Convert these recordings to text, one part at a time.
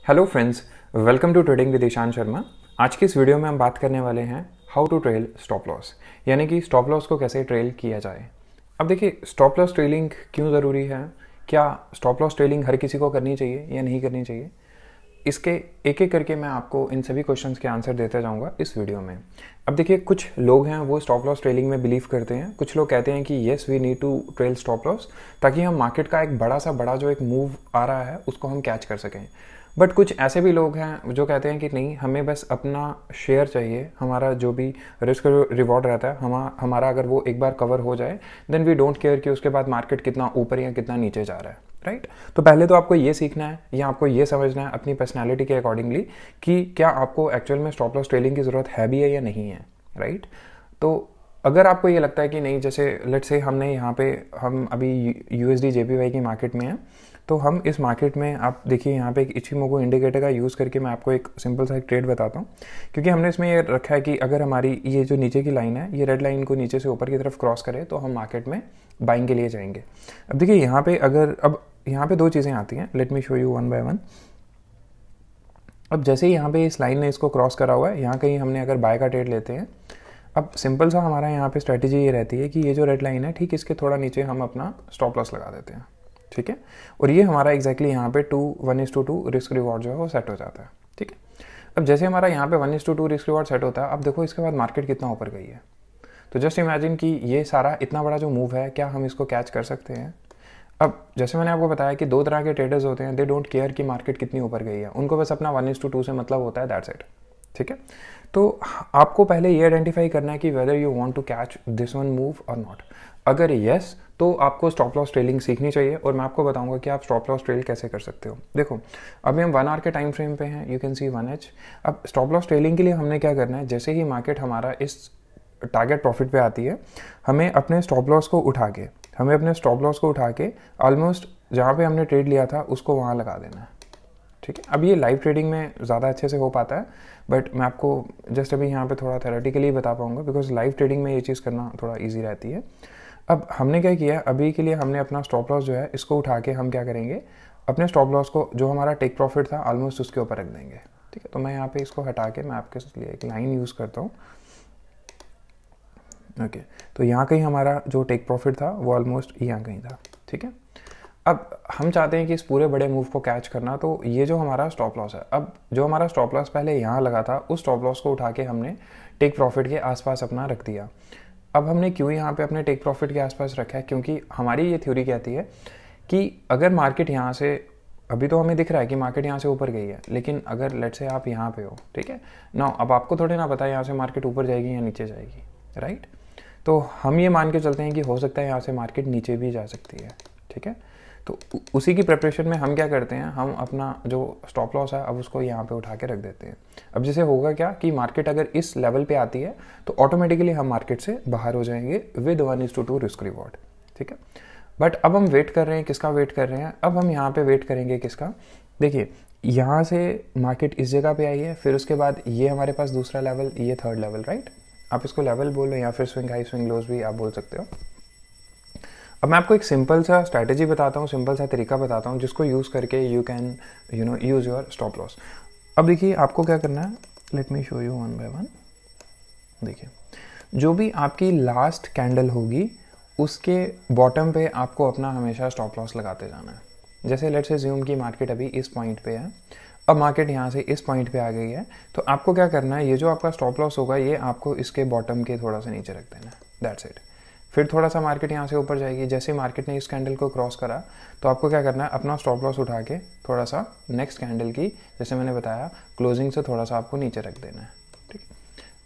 Hello friends, welcome to trading with Ishan Sharma. आज की इस वीडियो में हम बात करने वाले हैं how to trail stop loss, यानी कि स्टॉप लॉस को कैसे ट्रेल किया जाए। अब देखिए, स्टॉप लॉस ट्रेलिंग क्यों ज़रूरी है, क्या स्टॉप लॉस ट्रेलिंग हर किसी को करनी चाहिए या नहीं करनी चाहिए, इसके एक एक करके मैं आपको इन सभी क्वेश्चंस के आंसर देता जाऊंगा इस वीडियो में। अब देखिए, कुछ लोग हैं वो स्टॉप लॉस ट्रेलिंग में बिलीव करते हैं, कुछ लोग कहते हैं कि yes we need to trail stop loss ताकि हम मार्केट का एक बड़ा जो एक मूव आ रहा है उसको हम कैच कर सकें। बट कुछ ऐसे भी लोग हैं जो कहते हैं कि नहीं, हमें बस अपना शेयर चाहिए, हमारा जो भी रिस्क रिवॉर्ड रहता है हमारा अगर वो एक बार कवर हो जाए देन वी डोंट केयर कि उसके बाद मार्केट कितना ऊपर या कितना नीचे जा रहा है, राइट। तो पहले तो आपको ये सीखना है या आपको ये समझना है अपनी पर्सनैलिटी के अकॉर्डिंगली कि क्या आपको एक्चुअल में स्टॉप लॉस ट्रेलिंग की ज़रूरत है भी है या नहीं है, राइट। तो अगर आपको ये लगता है कि नहीं, जैसे लेट्स से हमने यहाँ पे हम अभी USD JPY की मार्केट में हैं, तो हम इस मार्केट में आप देखिए यहाँ पे एक इचिमोकू इंडिकेटर का यूज़ करके मैं आपको एक सिंपल सा एक ट्रेड बताता हूँ, क्योंकि हमने इसमें ये रखा है कि अगर हमारी ये जो नीचे की लाइन है ये रेड लाइन को नीचे से ऊपर की तरफ क्रॉस करे तो हम मार्केट में बाइंग के लिए जाएंगे। अब देखिए यहाँ पे अब यहाँ पे दो चीज़ें आती हैं, let me show you one by one. अब जैसे ही यहाँ पे इस लाइन ने इसको क्रॉस करा हुआ है, यहाँ कहीं हमने अगर बाय का ट्रेड लेते हैं, अब सिंपल सा हमारा यहाँ पे स्ट्रेटेजी ये रहती है कि ये जो रेड लाइन है ठीक इसके थोड़ा नीचे हम अपना स्टॉप लॉस लगा देते हैं, ठीक है। और ये हमारा एग्जैक्टली यहाँ पे 1:2 रिस्क रिवॉर्ड जो है वो सेट हो जाता है, ठीक है। अब जैसे हमारा यहाँ पे 1:2 रिस्क रिवॉर्ड सेट होता है, अब देखो इसके बाद मार्केट कितना ऊपर गई है। तो जस्ट इमेजिन कि ये सारा इतना बड़ा जो मूव है, क्या हम इसको कैच कर सकते हैं। अब जैसे मैंने आपको बताया कि दो तरह के ट्रेडर्स होते हैं, दे डोंट केयर कि मार्केट कितनी ऊपर गई है, उनको बस अपना 1:2 से मतलब होता है, दैट्स इट, ठीक है। तो आपको पहले ये आइडेंटिफाई करना है कि whether you want to catch this one move और नॉट। अगर येस तो आपको स्टॉप लॉस ट्रेलिंग सीखनी चाहिए और मैं आपको बताऊंगा कि आप स्टॉप लॉस ट्रेल कैसे कर सकते हो। देखो, अभी हम 1 आवर के टाइम फ्रेम पे हैं, यू कैन सी 1H। अब स्टॉप लॉस ट्रेलिंग के लिए हमने क्या करना है, जैसे ही मार्केट हमारा इस टारगेट प्रॉफिट पे आती है, हमें अपने स्टॉप लॉस को उठा के ऑलमोस्ट जहाँ पे हमने ट्रेड लिया था उसको वहाँ लगा देना है, ठीक है। अब ये लाइव ट्रेडिंग में ज़्यादा अच्छे से हो पाता है, बट मैं आपको जस्ट अभी यहाँ पे थोड़ा थेरेटिकली बता पाऊंगा, बिकॉज लाइव ट्रेडिंग में ये चीज़ करना थोड़ा इजी रहती है। अब हमने क्या किया, अभी के लिए हमने अपना स्टॉप लॉस जो है इसको उठा के हम क्या करेंगे, अपने स्टॉप लॉस को जो हमारा टेक प्रॉफिट था ऑलमोस्ट उसके ऊपर रख देंगे, ठीक है। तो मैं यहाँ पे इसको हटा के मैं आपके लिए एक लाइन यूज़ करता हूँ, ओके। तो यहाँ कहीं हमारा जो टेक प्रॉफिट था वो ऑलमोस्ट यहाँ कहीं था, ठीक है। अब हम चाहते हैं कि इस पूरे बड़े मूव को कैच करना, तो ये जो हमारा स्टॉप लॉस है, अब जो हमारा स्टॉप लॉस पहले यहाँ लगा था उस स्टॉप लॉस को उठा के हमने टेक प्रॉफिट के आसपास अपना रख दिया। अब हमने क्यों यहाँ पे अपने टेक प्रॉफिट के आसपास रखा है, क्योंकि हमारी ये थ्योरी कहती है कि अगर मार्केट यहाँ से, अभी तो हमें दिख रहा है कि मार्केट यहाँ से ऊपर गई है, लेकिन अगर लेट से आप यहाँ पे हो, ठीक है ना, अब आपको थोड़े ना पता है यहाँ से मार्केट ऊपर जाएगी या नीचे जाएगी, राइट। तो हम ये मान के चलते हैं कि हो सकता है यहाँ से मार्केट नीचे भी जा सकती है, ठीक है। तो उसी की प्रिपरेशन में हम क्या करते हैं, हम अपना जो स्टॉप लॉस है अब उसको यहाँ पे उठा के रख देते हैं। अब जैसे होगा क्या कि मार्केट अगर इस लेवल पे आती है तो ऑटोमेटिकली हम मार्केट से बाहर हो जाएंगे विद 1:2 रिस्क रिवॉर्ड, ठीक है। बट अब हम वेट कर रहे हैं, किसका वेट कर रहे हैं, अब हम यहाँ पे वेट करेंगे किसका। देखिए, यहाँ से मार्केट इस जगह पे आई है, फिर उसके बाद ये हमारे पास दूसरा लेवल, ये थर्ड लेवल, राइट। आप इसको लेवल बोलो या फिर स्विंग हाई स्विंग लोज भी आप बोल सकते हो। अब मैं आपको एक सिंपल सा स्ट्रैटेजी बताता हूँ, सिंपल सा तरीका बताता हूँ जिसको यूज़ करके you can use your stop loss. अब देखिए आपको क्या करना है, let me show you one by one. देखिए, जो भी आपकी लास्ट कैंडल होगी उसके बॉटम पे आपको अपना हमेशा स्टॉप लॉस लगाते जाना है। जैसे लेट्स अज्यूम की मार्केट अभी इस पॉइंट पे है, अब मार्केट यहाँ से इस पॉइंट पे आ गई है, तो आपको क्या करना है, ये जो आपका स्टॉप लॉस होगा ये आपको इसके बॉटम के थोड़ा सा नीचे रख देना है, दैट्स इट। फिर थोड़ा सा मार्केट यहाँ से ऊपर जाएगी, जैसे मार्केट ने इस कैंडल को क्रॉस करा तो आपको क्या करना है, अपना स्टॉप लॉस उठा के थोड़ा सा नेक्स्ट कैंडल की, जैसे मैंने बताया, क्लोजिंग से थोड़ा सा आपको नीचे रख देना है, ठीक है।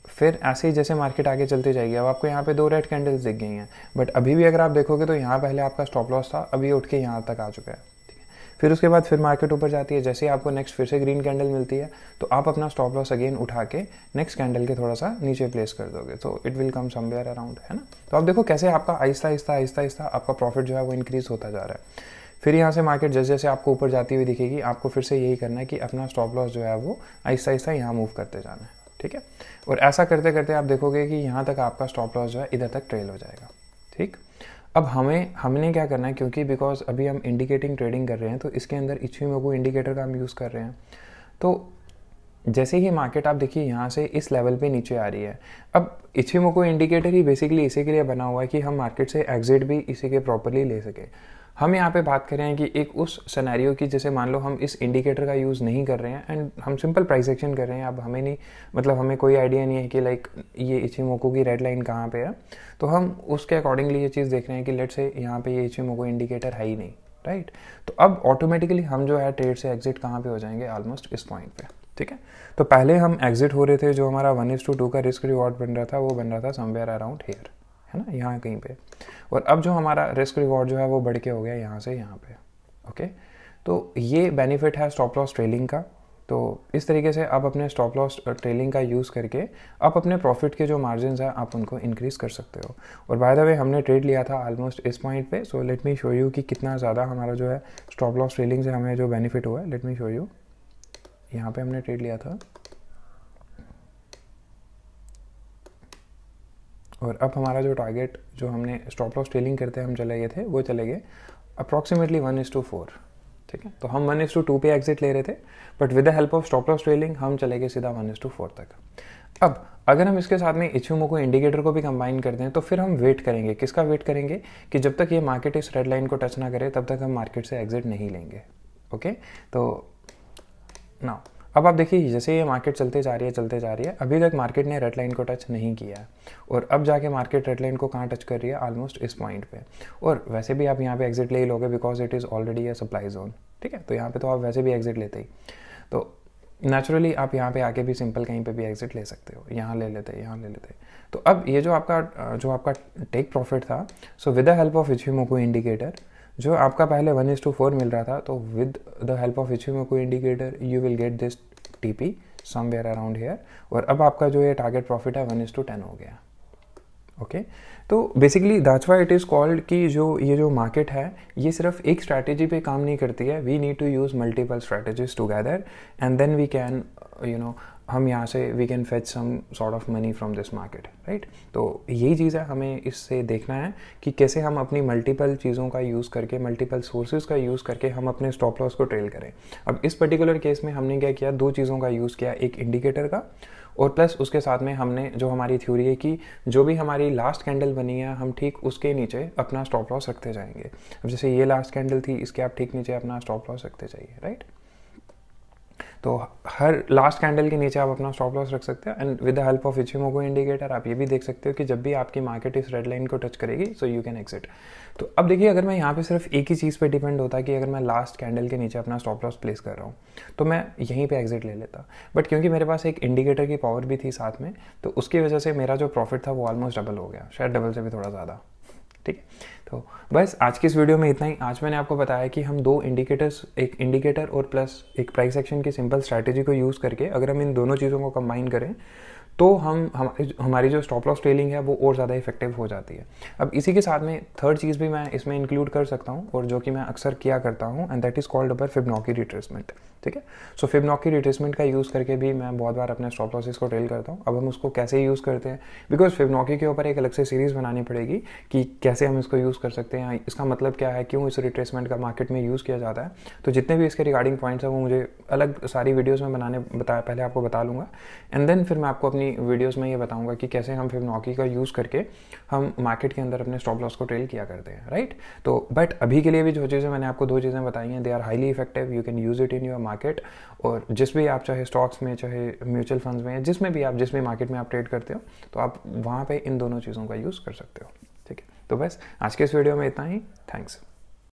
फिर ऐसे ही जैसे मार्केट आगे चलती जाएगी, अब आपको यहाँ पे 2 रेड कैंडल्स दिख गई हैं, बट अभी भी अगर आप देखोगे तो यहाँ पहले आपका स्टॉप लॉस था, अभी उठ के यहाँ तक आ चुका है, ठीक है। फिर उसके बाद फिर मार्केट ऊपर जाती है, जैसे ही आपको नेक्स्ट फिर से ग्रीन कैंडल मिलती है तो आप अपना स्टॉप लॉस अगेन उठा के नेक्स्ट कैंडल के थोड़ा सा नीचे प्लेस कर दोगे, तो it will come somewhere around, है ना। तो आप देखो कैसे आपका आहिस्ता आपका प्रॉफिट जो है वो इंक्रीज होता जा रहा है। फिर यहाँ से मार्केट जैसे जैसे आपको ऊपर जाती हुई दिखेगी, आपको फिर से यही करना है कि अपना स्टॉप लॉस जो है वो आहिस्ता यहाँ मूव करते जाना है, ठीक है। और ऐसा करते करते आप देखोगे कि यहाँ तक आपका स्टॉप लॉस जो है इधर तक ट्रेल हो जाएगा, ठीक। अब हमने क्या करना है, क्योंकि बिकॉज अभी हम इंडिकेटिंग ट्रेडिंग कर रहे हैं तो इसके अंदर इचिमोकू इंडिकेटर का हम यूज़ कर रहे हैं। तो जैसे ही मार्केट आप देखिए यहाँ से इस लेवल पे नीचे आ रही है, अब इचिमोको इंडिकेटर ही बेसिकली इसी के लिए बना हुआ है कि हम मार्केट से एग्जिट भी इसी के प्रॉपरली ले सके। हम यहाँ पे बात कर रहे हैं कि एक उस सिनेरियो की जैसे मान लो हम इस इंडिकेटर का यूज़ नहीं कर रहे हैं एंड हम सिंपल प्राइस एक्शन कर रहे हैं। अब हमें नहीं, मतलब हमें कोई आइडिया नहीं है कि लाइक ये इचिमोको की रेड लाइन कहाँ पे है, तो हम उसके अकॉर्डिंगली ये चीज़ देख रहे हैं कि लेट से यहाँ पे ये इचिमोको इंडिकेटर है ही नहीं, राइट। तो अब ऑटोमेटिकली हम जो है ट्रेड से एग्जिट कहाँ पे हो जाएंगे, ऑलमोस्ट इस पॉइंट पे, ठीक है। तो पहले हम एग्जिट हो रहे थे, जो हमारा 1:2 का रिस्क रिवॉर्ड बन रहा था वो बन रहा था समवेयर अराउंड हियर, है ना, यहाँ कहीं पे। और अब जो हमारा रिस्क रिवॉर्ड जो है वो बढ़ के हो गया यहाँ से यहाँ पे, ओके। तो ये बेनिफिट है स्टॉप लॉस ट्रेलिंग का। तो इस तरीके से आप अपने स्टॉप लॉस ट्रेलिंग का यूज़ करके आप अपने प्रॉफिट के जो मार्जिन है आप उनको इंक्रीज़ कर सकते हो। और बाय द वे हमने ट्रेड लिया था ऑलमोस्ट इस पॉइंट पे, so let me show you कि कितना ज़्यादा हमारा जो है स्टॉप लॉस ट्रेलिंग से हमें जो बेनिफिट हुआ है। लेट मी शो यू, यहाँ पे हमने ट्रेड लिया था और अब हमारा जो टारगेट जो हमने स्टॉप लॉस ट्रेलिंग करते हम चले गए थे वो चले गए अप्रॉक्सीमेटली 1:4, ठीक है। तो हम 1:2 पे एग्जिट ले रहे थे, but with the help of stop loss trailing हम चले गए सीधा 1:4 तक। अब अगर हम इसके साथ में इचिमोको इंडिकेटर को भी कंबाइन करते हैं तो फिर हम वेट करेंगे, किसका वेट करेंगे कि जब तक ये मार्केट इस रेड लाइन को टच ना करे तब तक हम मार्केट से एग्जिट नहीं लेंगे, ओके। तो ना अब आप देखिए जैसे ये मार्केट चलते जा रही है, अभी तक मार्केट ने रेड लाइन को टच नहीं किया है और अब जाके मार्केट रेड लाइन को कहाँ टच कर रही है, ऑलमोस्ट इस पॉइंट पे। और वैसे भी आप यहाँ पे एग्जिट ले ही लोगे because it is already a supply zone, ठीक है। तो यहाँ पे तो आप वैसे भी एग्जिट लेते ही, तो नेचुरली आप यहाँ पे आके भी सिंपल कहीं पे भी एग्जिट ले सकते हो, यहाँ ले लेते, यहाँ ले लेते। तो अब ये जो आपका टेक प्रॉफिट था, so with the help of Ichimoku indicator जो आपका पहले 1:4 मिल रहा था, तो with the help of Ichimoku indicator you will get this TP somewhere around here. और अब आपका जो ये टारगेट प्रॉफिट है 1:10 हो गया, ओके। तो basically that's why it is called कि ये जो मार्केट है ये सिर्फ एक स्ट्रैटेजी पे काम नहीं करती है। We need to use multiple strategies together and then we can हम यहाँ से we can fetch some sort of money from this market, right. तो यही चीज़ है, हमें इससे देखना है कि कैसे हम अपनी मल्टीपल चीज़ों का यूज़ करके, मल्टीपल सोर्सेज का यूज़ करके हम अपने स्टॉप लॉस को ट्रेल करें। अब इस पर्टिकुलर केस में हमने क्या किया, दो चीज़ों का यूज़ किया, एक इंडिकेटर का और प्लस उसके साथ में हमने जो हमारी थ्योरी है कि जो भी हमारी लास्ट कैंडल बनी है हम ठीक उसके नीचे अपना स्टॉप लॉस रखते जाएंगे। अब जैसे ये लास्ट कैंडल थी, इसके आप ठीक नीचे अपना स्टॉप लॉस रखते जाइए, राइट। तो हर लास्ट कैंडल के नीचे आप अपना स्टॉप लॉस रख सकते हो and with the help of Ichimoku indicator आप ये भी देख सकते हो कि जब भी आपकी मार्केट इस रेड लाइन को टच करेगी सो यू कैन एग्जिट। तो अब देखिए अगर मैं यहाँ पे सिर्फ एक ही चीज़ पे डिपेंड होता कि अगर मैं लास्ट कैंडल के नीचे अपना स्टॉप लॉस प्लेस कर रहा हूँ तो मैं यहीं पे एग्जिट ले लेता, बट क्योंकि मेरे पास एक इंडिकेटर की पावर भी थी साथ में, तो उसकी वजह से मेरा जो प्रॉफिट था वो ऑलमोस्ट डबल हो गया, शायद डबल से भी थोड़ा ज़्यादा, ठीक है। तो बस आज की इस वीडियो में इतना ही। आज मैंने आपको बताया कि हम दो इंडिकेटर्स, एक इंडिकेटर और प्लस एक प्राइस एक्शन की सिंपल स्ट्रैटेजी को यूज़ करके अगर हम इन दोनों चीज़ों को कंबाइन करें तो हमारी जो स्टॉप लॉस ट्रेलिंग है वो और ज़्यादा इफेक्टिव हो जाती है। अब इसी के साथ में थर्ड चीज़ भी मैं इसमें इंक्लूड कर सकता हूँ और जो कि मैं अक्सर किया करता हूँ and that is called upper Fibonacci retracement, ठीक है। सो फिबोनाची रिट्रेसमेंट का यूज़ करके भी मैं बहुत बार अपने स्टॉप लॉसेस को ट्रेल करता हूँ। अब हम उसको कैसे यूज़ करते हैं, बिकॉज फिबोनाची के ऊपर एक अलग से सीरीज़ बनानी पड़ेगी कि कैसे हम इसको यूज़ कर सकते हैं, इसका मतलब क्या है, क्यों इस रिट्रेसमेंट का मार्केट में यूज़ किया जाता है। तो जितने भी इसके रिगार्डिंग पॉइंट्स हैं वो मुझे अलग सारी वीडियोज़ में पहले आपको बता लूँगा एंड देन फिर मैं आपको अपनी वीडियोज़ में ये बताऊंगा कि कैसे हम फिबोनाची का यूज़ करके हम मार्केट के अंदर अपने स्टॉप लॉस को ट्रेल किया करते हैं, राइट। तो बट अभी के लिए भी जो चीज़ें मैंने आपको दो चीज़ें बताई हैं they are highly effective, you can use it in your market. और जिस भी आप चाहे स्टॉक्स में, चाहे म्यूचुअल फंड्स में, जिस भी मार्केट में आप ट्रेड करते हो तो आप वहाँ पर इन दोनों चीज़ों का यूज़ कर सकते हो, ठीक है। तो बस आज के इस वीडियो में इतना ही, थैंक्स।